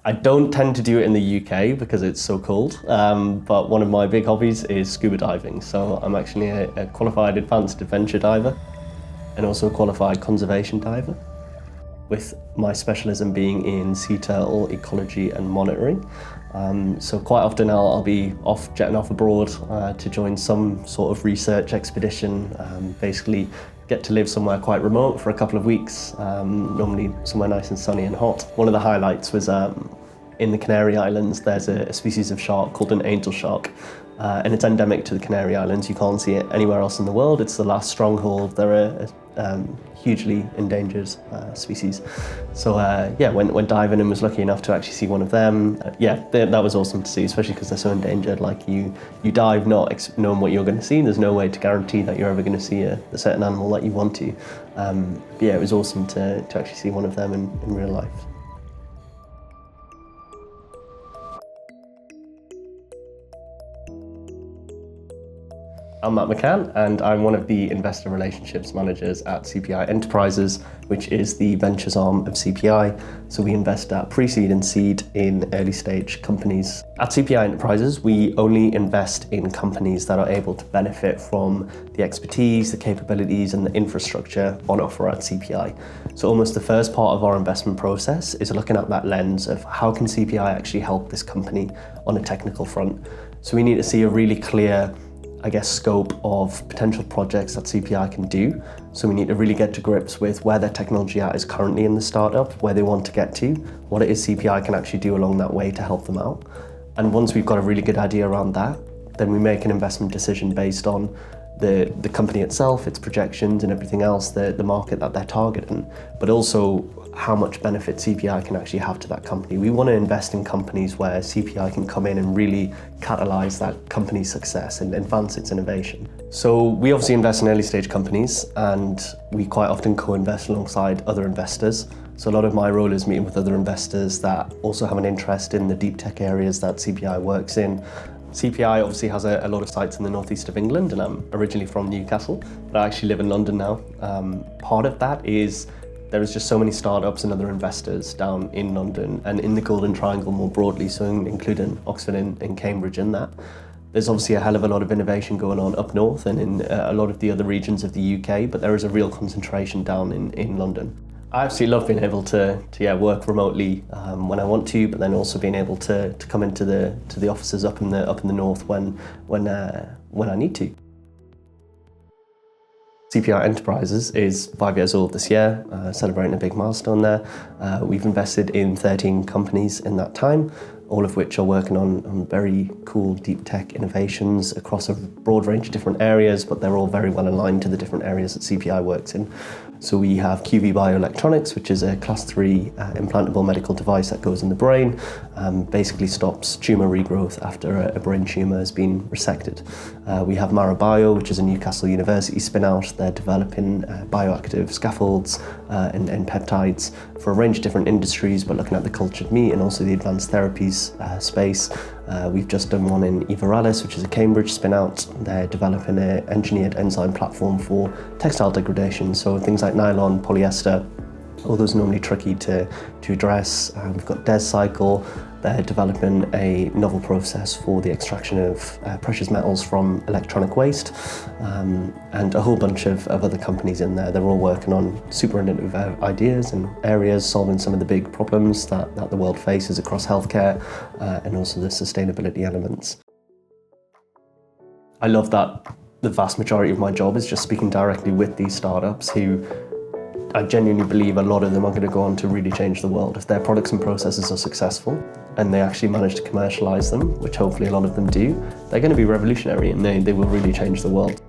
I don't tend to do it in the UK because it's so cold, but one of my big hobbies is scuba diving. So I'm actually a qualified advanced adventure diver and also a qualified conservation diver, with my specialism being in sea turtle ecology and monitoring. So quite often I'll be jetting off abroad to join some sort of research expedition, basically get to live somewhere quite remote for a couple of weeks, normally somewhere nice and sunny and hot. One of the highlights was in the Canary Islands. There's a species of shark called an angel shark, and it's endemic to the Canary Islands. You can't see it anywhere else in the world. It's the last stronghold. They're a hugely endangered species. So yeah, went diving and was lucky enough to actually see one of them. Yeah, that was awesome to see, especially because they're so endangered. Like you dive not knowing what you're going to see. There's no way to guarantee that you're ever going to see a certain animal that you want to. Yeah, it was awesome to actually see one of them in real life. I'm Matt McCann, and I'm one of the investor relationships managers at CPI Enterprises, which is the ventures arm of CPI. So we invest at pre-seed and seed in early stage companies. At CPI Enterprises, we only invest in companies that are able to benefit from the expertise, the capabilities, and the infrastructure on offer at CPI. So almost the first part of our investment process is looking at that lens of how can CPI actually help this company on a technical front. So we need to see a really clear scope of potential projects that CPI can do. So we need to really get to grips with where their technology is currently in the startup, where they want to get to, what it is CPI can actually do along that way to help them out. And once we've got a really good idea around that, then we make an investment decision based on the company itself, its projections and everything else, the market that they're targeting, but also how much benefit CPI can actually have to that company. We want to invest in companies where CPI can come in and really catalyze that company's success and advance its innovation. So we obviously invest in early stage companies, and we quite often co-invest alongside other investors. So a lot of my role is meeting with other investors that also have an interest in the deep tech areas that CPI works in. CPI obviously has a lot of sites in the northeast of England, and I'm originally from Newcastle, but I actually live in London now. Part of that is there is just so many startups and other investors down in London and in the Golden Triangle more broadly, so including Oxford and Cambridge in that. There's obviously a hell of a lot of innovation going on up north and in a lot of the other regions of the UK, but there is a real concentration down in London. I absolutely love being able to work remotely when I want to, but then also being able to come into the offices up in the north when I need to. CPI Enterprises is 5 years old this year, celebrating a big milestone there. We've invested in 13 companies in that time, all of which are working on very cool deep tech innovations across a broad range of different areas, but they're all very well aligned to the different areas that CPI works in. So we have QV Bioelectronics, which is a class 3 implantable medical device that goes in the brain, basically stops tumour regrowth after a brain tumour has been resected. We have Bio, which is a Newcastle University spin-out. They're developing bioactive scaffolds and peptides for a range of different industries, but looking at the cultured meat and also the advanced therapies space. We've just done one in Evoralis, which is a Cambridge spin-out. They're developing an engineered enzyme platform for textile degradation, so things like nylon, polyester, all those are normally tricky to address. We've got DesCycle. They're developing a novel process for the extraction of precious metals from electronic waste, and a whole bunch of other companies in there. They're all working on super innovative ideas and areas, solving some of the big problems that the world faces across healthcare, and also the sustainability elements. I love that the vast majority of my job is just speaking directly with these startups who I genuinely believe a lot of them are going to go on to really change the world. If their products and processes are successful and they actually manage to commercialize them, which hopefully a lot of them do, they're going to be revolutionary and they will really change the world.